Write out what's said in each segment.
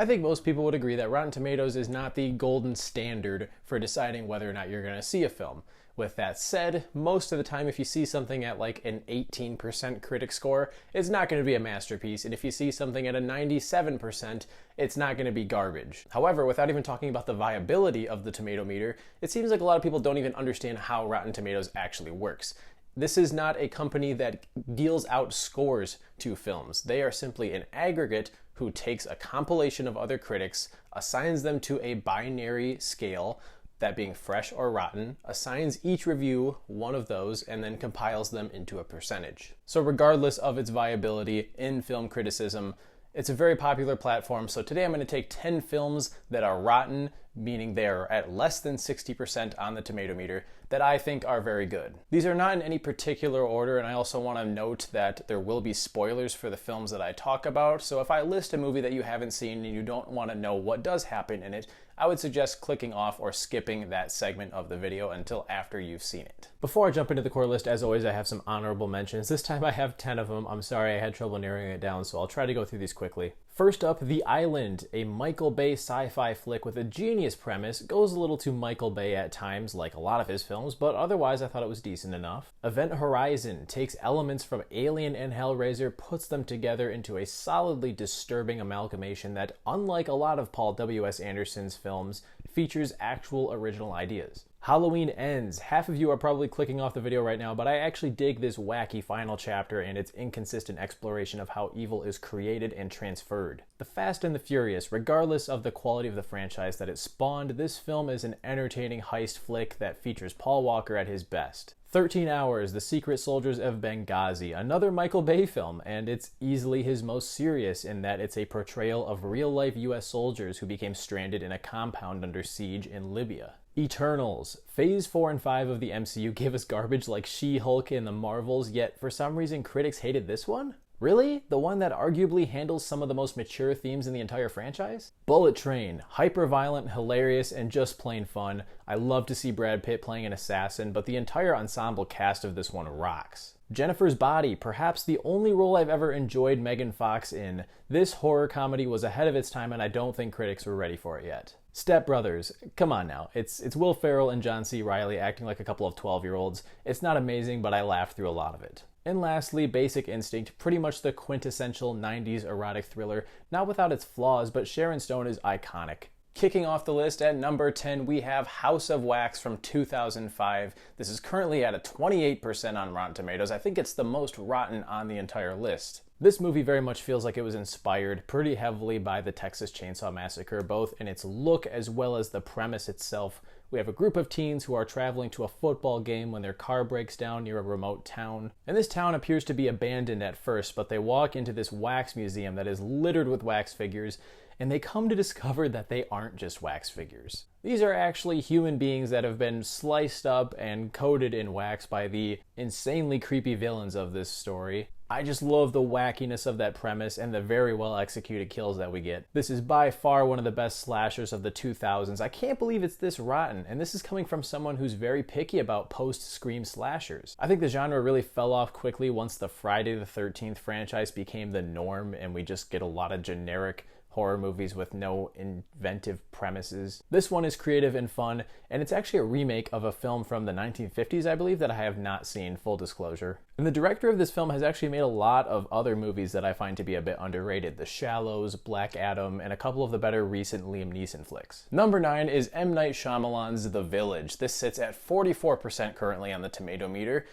I think most people would agree that Rotten Tomatoes is not the golden standard for deciding whether or not you're going to see a film. With that said, most of the time if you see something at like an 18% critic score, it's not going to be a masterpiece, and if you see something at a 97%, it's not going to be garbage. However, without even talking about the viability of the tomato meter, it seems like a lot of people don't even understand how Rotten Tomatoes actually works. This is not a company that deals out scores to films. They are simply an aggregate who takes a compilation of other critics, assigns them to a binary scale, that being fresh or rotten, assigns each review one of those, and then compiles them into a percentage. So regardless of its viability in film criticism, it's a very popular platform. So today I'm going to take 10 films that are rotten, meaning they're at less than 60% on the tomato meter, that I think are very good. These are not in any particular order, and I also want to note that there will be spoilers for the films that I talk about. So if I list a movie that you haven't seen and you don't want to know what does happen in it, I would suggest clicking off or skipping that segment of the video until after you've seen it. Before I jump into the core list, as always, I have some honorable mentions. This time I have 10 of them. I'm sorry I had trouble narrowing it down, so I'll try to go through these quickly. First up, The Island, a Michael Bay sci-fi flick with a genius premise. Goes a little too Michael Bay at times, like a lot of his films, but otherwise I thought it was decent enough. Event Horizon takes elements from Alien and Hellraiser, puts them together into a solidly disturbing amalgamation that, unlike a lot of Paul W.S. Anderson's films, features actual original ideas. Halloween Ends. Half of you are probably clicking off the video right now, but I actually dig this wacky final chapter and its inconsistent exploration of how evil is created and transferred. The Fast and the Furious. Regardless of the quality of the franchise that it spawned, this film is an entertaining heist flick that features Paul Walker at his best. 13 Hours, The Secret Soldiers of Benghazi, another Michael Bay film, and it's easily his most serious in that it's a portrayal of real-life US soldiers who became stranded in a compound under siege in Libya. Eternals. Phase 4 and 5 of the MCU gave us garbage like She-Hulk and the Marvels, yet for some reason critics hated this one? Really? The one that arguably handles some of the most mature themes in the entire franchise? Bullet Train. Hyper-violent, hilarious, and just plain fun. I love to see Brad Pitt playing an assassin, but the entire ensemble cast of this one rocks. Jennifer's Body, perhaps the only role I've ever enjoyed Megan Fox in. This horror comedy was ahead of its time, and I don't think critics were ready for it yet. Step Brothers, come on now. It's Will Ferrell and John C. Reilly acting like a couple of 12-year-olds. It's not amazing, but I laughed through a lot of it. And lastly, Basic Instinct, pretty much the quintessential 90s erotic thriller, not without its flaws, but Sharon Stone is iconic. Kicking off the list at number 10, we have House of Wax from 2005. This is currently at a 28% on Rotten Tomatoes. I think it's the most rotten on the entire list. This movie very much feels like it was inspired pretty heavily by the Texas Chainsaw Massacre, both in its look as well as the premise itself. We have a group of teens who are traveling to a football game when their car breaks down near a remote town. And this town appears to be abandoned at first, but they walk into this wax museum that is littered with wax figures, and they come to discover that they aren't just wax figures. These are actually human beings that have been sliced up and coated in wax by the insanely creepy villains of this story. I just love the wackiness of that premise and the very well executed kills that we get. This is by far one of the best slashers of the 2000s. I can't believe it's this rotten, and this is coming from someone who's very picky about post-Scream slashers. I think the genre really fell off quickly once the Friday the 13th franchise became the norm and we just get a lot of generic horror movies with no inventive premises. This one is creative and fun, and it's actually a remake of a film from the 1950s, I believe, that I have not seen, full disclosure. And the director of this film has actually made a lot of other movies that I find to be a bit underrated. The Shallows, Black Adam, and a couple of the better recent Liam Neeson flicks. Number 9 is M. Night Shyamalan's The Village. This sits at 44% currently on the tomato meter.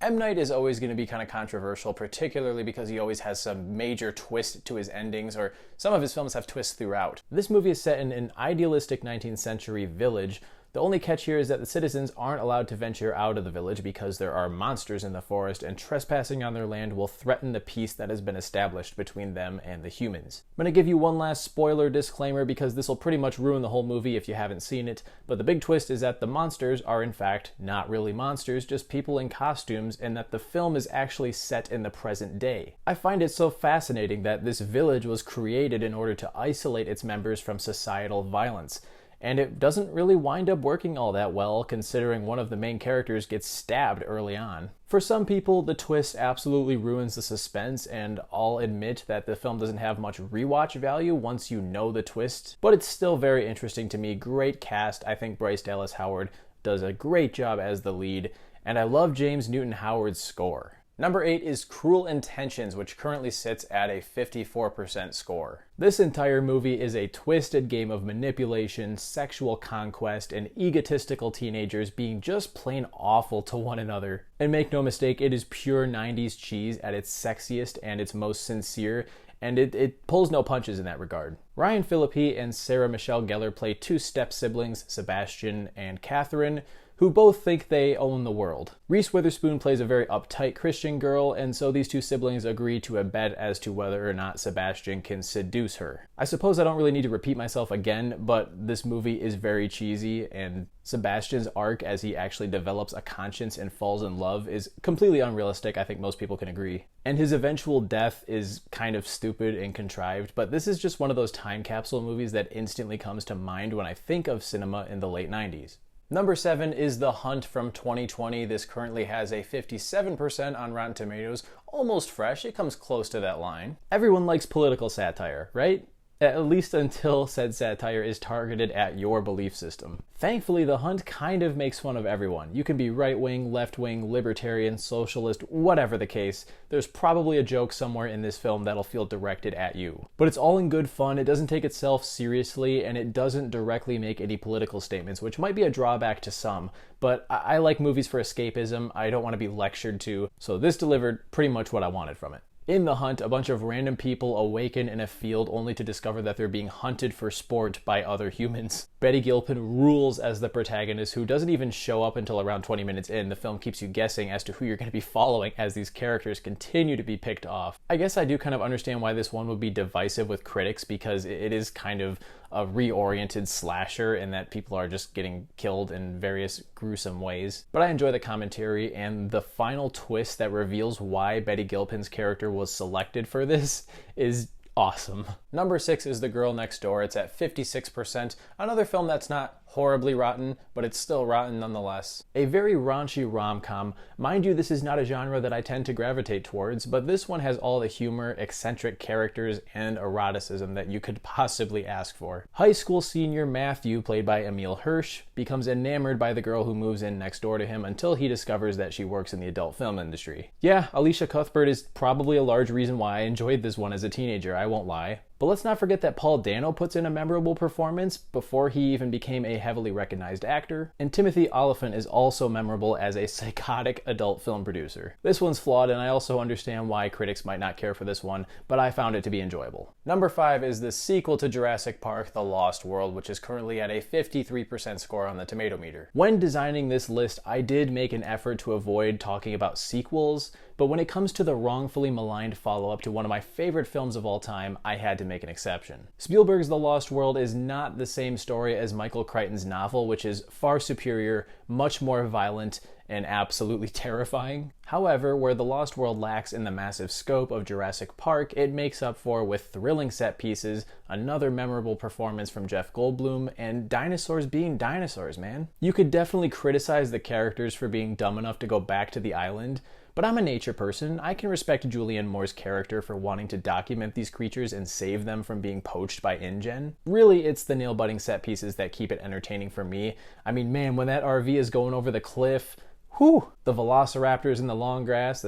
M. Night is always going to be kind of controversial, particularly because he always has some major twist to his endings, or some of his films have twists throughout. This movie is set in an idealistic 19th century village. The only catch here is that the citizens aren't allowed to venture out of the village because there are monsters in the forest, and trespassing on their land will threaten the peace that has been established between them and the humans. I'm going to give you one last spoiler disclaimer because this will pretty much ruin the whole movie if you haven't seen it, but the big twist is that the monsters are in fact not really monsters, just people in costumes, and that the film is actually set in the present day. I find it so fascinating that this village was created in order to isolate its members from societal violence. and it doesn't really wind up working all that well considering one of the main characters gets stabbed early on. For some people, the twist absolutely ruins the suspense, and I'll admit that the film doesn't have much rewatch value once you know the twist, but it's still very interesting to me. Great cast. I think Bryce Dallas Howard does a great job as the lead, and I love James Newton Howard's score. Number 8 is Cruel Intentions, which currently sits at a 54% score. This entire movie is a twisted game of manipulation, sexual conquest, and egotistical teenagers being just plain awful to one another. And make no mistake, it is pure 90s cheese at its sexiest and its most sincere, and it pulls no punches in that regard. Ryan Phillippe and Sarah Michelle Gellar play two step-siblings, Sebastian and Catherine, who both think they own the world. Reese Witherspoon plays a very uptight Christian girl, and so these two siblings agree to a bet as to whether or not Sebastian can seduce her. I suppose I don't really need to repeat myself again, but this movie is very cheesy, and Sebastian's arc as he actually develops a conscience and falls in love is completely unrealistic. I think most people can agree. And his eventual death is kind of stupid and contrived, but this is just one of those time capsule movies that instantly comes to mind when I think of cinema in the late 90s. Number 7 is The Hunt from 2020. This currently has a 57% on Rotten Tomatoes. Almost fresh, it comes close to that line. Everyone likes political satire, right? At least until said satire is targeted at your belief system. Thankfully, The Hunt kind of makes fun of everyone. You can be right-wing, left-wing, libertarian, socialist, whatever the case. There's probably a joke somewhere in this film that'll feel directed at you. But it's all in good fun, it doesn't take itself seriously, and it doesn't directly make any political statements, which might be a drawback to some. But I like movies for escapism, I don't want to be lectured to, so this delivered pretty much what I wanted from it. In The Hunt, a bunch of random people awaken in a field only to discover that they're being hunted for sport by other humans. Betty Gilpin rules as the protagonist, who doesn't even show up until around 20 minutes in. The film keeps you guessing as to who you're going to be following as these characters continue to be picked off. I guess I do kind of understand why this one would be divisive with critics, because it is kind of a reoriented slasher in that people are just getting killed in various gruesome ways. But I enjoy the commentary, and the final twist that reveals why Betty Gilpin's character was selected for this is awesome. Number 6 is The Girl Next Door. It's at 56%. Another film that's not horribly rotten, but it's still rotten nonetheless. A very raunchy rom-com. Mind you, this is not a genre that I tend to gravitate towards, but this one has all the humor, eccentric characters, and eroticism that you could possibly ask for. High school senior Matthew, played by Emile Hirsch, becomes enamored by the girl who moves in next door to him until he discovers that she works in the adult film industry. Yeah, Alicia Cuthbert is probably a large reason why I enjoyed this one as a teenager, I won't lie. But let's not forget that Paul Dano puts in a memorable performance before he even became a heavily recognized actor, and Timothy Olyphant is also memorable as a psychotic adult film producer. This one's flawed, and I also understand why critics might not care for this one, but I found it to be enjoyable. Number 5 is the sequel to Jurassic Park: The Lost World, which is currently at a 53% score on the tomato meter. When designing this list, I did make an effort to avoid talking about sequels, but when it comes to the wrongfully maligned follow-up to one of my favorite films of all time, I had to make an exception. Spielberg's The Lost World is not the same story as Michael Crichton's novel, which is far superior, much more violent, and absolutely terrifying. However, where The Lost World lacks in the massive scope of Jurassic Park, it makes up for with thrilling set pieces, another memorable performance from Jeff Goldblum, and dinosaurs being dinosaurs, man. You could definitely criticize the characters for being dumb enough to go back to the island, but I'm a nature person. I can respect Julianne Moore's character for wanting to document these creatures and save them from being poached by InGen. Really, it's the nail-biting set pieces that keep it entertaining for me. I mean, man, when that RV is going over the cliff, whew, the velociraptors in the long grass,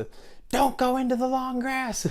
"Don't go into the long grass!"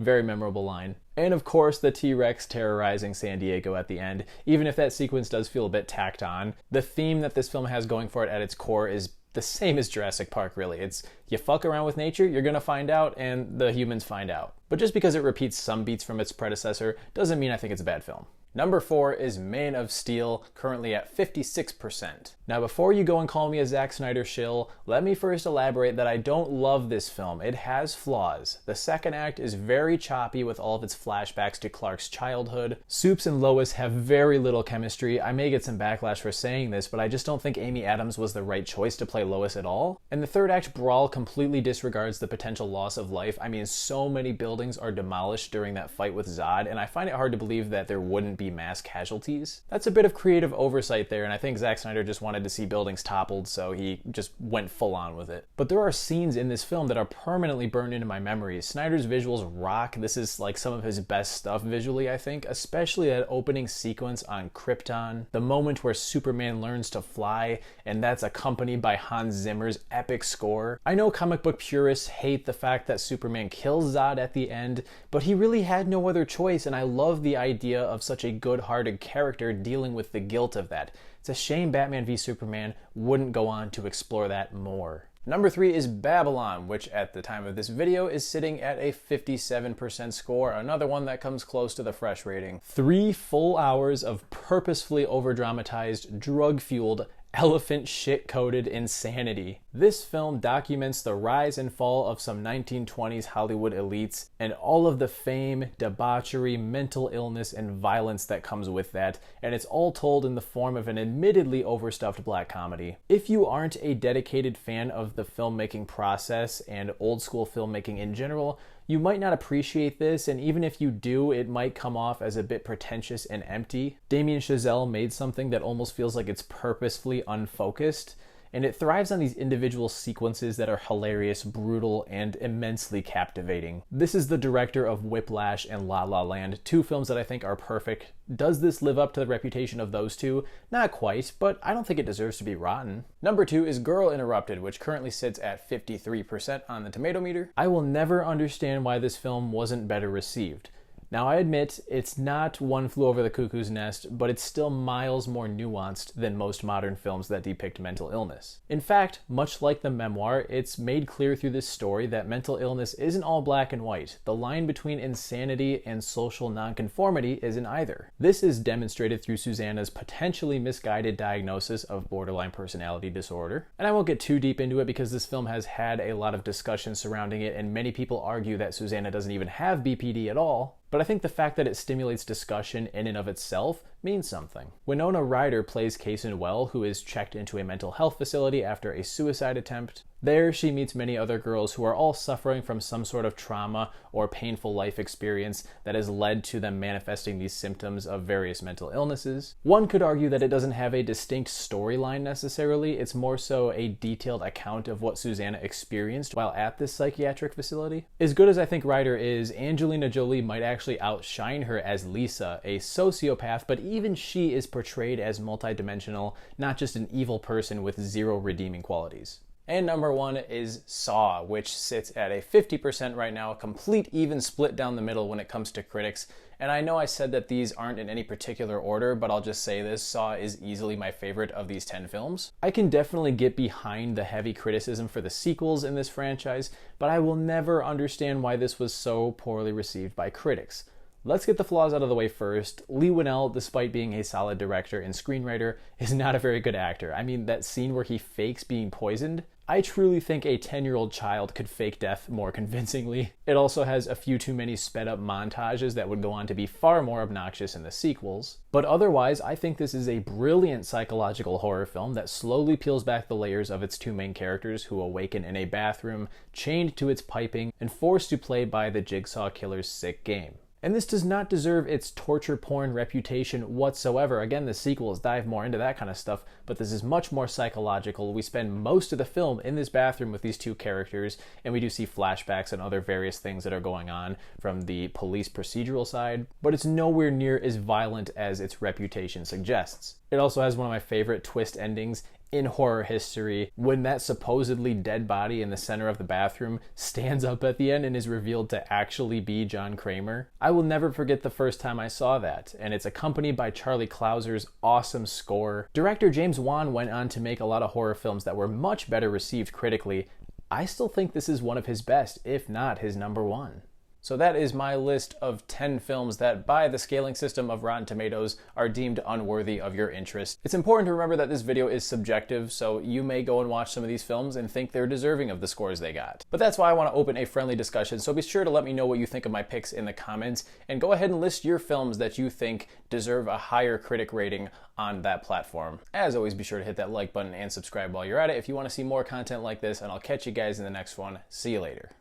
Very memorable line. And of course, the T-Rex terrorizing San Diego at the end. Even if that sequence does feel a bit tacked on, the theme that this film has going for it at its core is the same as Jurassic Park, really. It's you fuck around with nature, you're gonna find out, and the humans find out. But just because it repeats some beats from its predecessor doesn't mean I think it's a bad film. Number 4 is Man of Steel, currently at 56%. Now, before you go and call me a Zack Snyder shill, let me first elaborate that I don't love this film. It has flaws. The second act is very choppy with all of its flashbacks to Clark's childhood. Supes and Lois have very little chemistry. I may get some backlash for saying this, but I just don't think Amy Adams was the right choice to play Lois at all. And the third act brawl completely disregards the potential loss of life. I mean, so many buildings are demolished during that fight with Zod, and I find it hard to believe that there wouldn't be mass casualties. That's a bit of creative oversight there, and I think Zack Snyder just wanted to see buildings toppled, so he just went full on with it. But there are scenes in this film that are permanently burned into my memory. Snyder's visuals rock. This is like some of his best stuff visually, I think, especially that opening sequence on Krypton, the moment where Superman learns to fly, and that's accompanied by Hans Zimmer's epic score. I know comic book purists hate the fact that Superman kills Zod at the end, but he really had no other choice, and I love the idea of such a good-hearted character dealing with the guilt of that. It's a shame Batman v Superman wouldn't go on to explore that more. Number 3 is Babylon, which at the time of this video is sitting at a 57% score, another one that comes close to the fresh rating. 3 full hours of purposefully over-dramatized, drug-fueled, elephant shit-coated insanity. This film documents the rise and fall of some 1920s Hollywood elites and all of the fame, debauchery, mental illness, and violence that comes with that, and it's all told in the form of an admittedly overstuffed black comedy. If you aren't a dedicated fan of the filmmaking process and old school filmmaking in general, you might not appreciate this, and even if you do, it might come off as a bit pretentious and empty. Damien Chazelle made something that almost feels like it's purposefully unfocused, and it thrives on these individual sequences that are hilarious, brutal, and immensely captivating. This is the director of Whiplash and La La Land, 2 films that I think are perfect. Does this live up to the reputation of those 2? Not quite, but I don't think it deserves to be rotten. Number 2 is Girl Interrupted, which currently sits at 53% on the tomato meter. I will never understand why this film wasn't better received. Now, I admit it's not One Flew Over the Cuckoo's Nest, but it's still miles more nuanced than most modern films that depict mental illness. In fact, much like the memoir, it's made clear through this story that mental illness isn't all black and white. The line between insanity and social nonconformity isn't either. This is demonstrated through Susanna's potentially misguided diagnosis of borderline personality disorder. And I won't get too deep into it because this film has had a lot of discussion surrounding it, and many people argue that Susanna doesn't even have BPD at all. But I think the fact that it stimulates discussion in and of itself means something. Winona Ryder plays Kaysen Well, who is checked into a mental health facility after a suicide attempt. There, she meets many other girls who are all suffering from some sort of trauma or painful life experience that has led to them manifesting these symptoms of various mental illnesses. One could argue that it doesn't have a distinct storyline necessarily, it's more so a detailed account of what Susanna experienced while at this psychiatric facility. As good as I think Ryder is, Angelina Jolie might actually outshine her as Lisa, a sociopath, but even she is portrayed as multidimensional, not just an evil person with 0 redeeming qualities. And number 1 is Saw, which sits at a 50% right now, a complete even split down the middle when it comes to critics. And I know I said that these aren't in any particular order, but I'll just say this, Saw is easily my favorite of these 10 films. I can definitely get behind the heavy criticism for the sequels in this franchise, but I will never understand why this was so poorly received by critics. Let's get the flaws out of the way first. Leigh Whannell, despite being a solid director and screenwriter, is not a very good actor. I mean, that scene where he fakes being poisoned, I truly think a 10-year-old child could fake death more convincingly. It also has a few too many sped-up montages that would go on to be far more obnoxious in the sequels. But otherwise, I think this is a brilliant psychological horror film that slowly peels back the layers of its 2 main characters who awaken in a bathroom, chained to its piping, and forced to play by the Jigsaw Killer's sick game. And this does not deserve its torture porn reputation whatsoever. Again, the sequels dive more into that kind of stuff, but this is much more psychological. We spend most of the film in this bathroom with these 2 characters, and we do see flashbacks and other various things that are going on from the police procedural side, but it's nowhere near as violent as its reputation suggests. It also has one of my favorite twist endings in horror history, when that supposedly dead body in the center of the bathroom stands up at the end and is revealed to actually be John Kramer. I will never forget the first time I saw that, and it's accompanied by Charlie Clouser's awesome score. Director James Wan went on to make a lot of horror films that were much better received critically. I still think this is one of his best, if not his number 1. So that is my list of 10 films that, by the scaling system of Rotten Tomatoes, are deemed unworthy of your interest. It's important to remember that this video is subjective, so you may go and watch some of these films and think they're deserving of the scores they got. But that's why I want to open a friendly discussion, so be sure to let me know what you think of my picks in the comments, and go ahead and list your films that you think deserve a higher critic rating on that platform. As always, be sure to hit that like button and subscribe while you're at it if you want to see more content like this, and I'll catch you guys in the next one. See you later.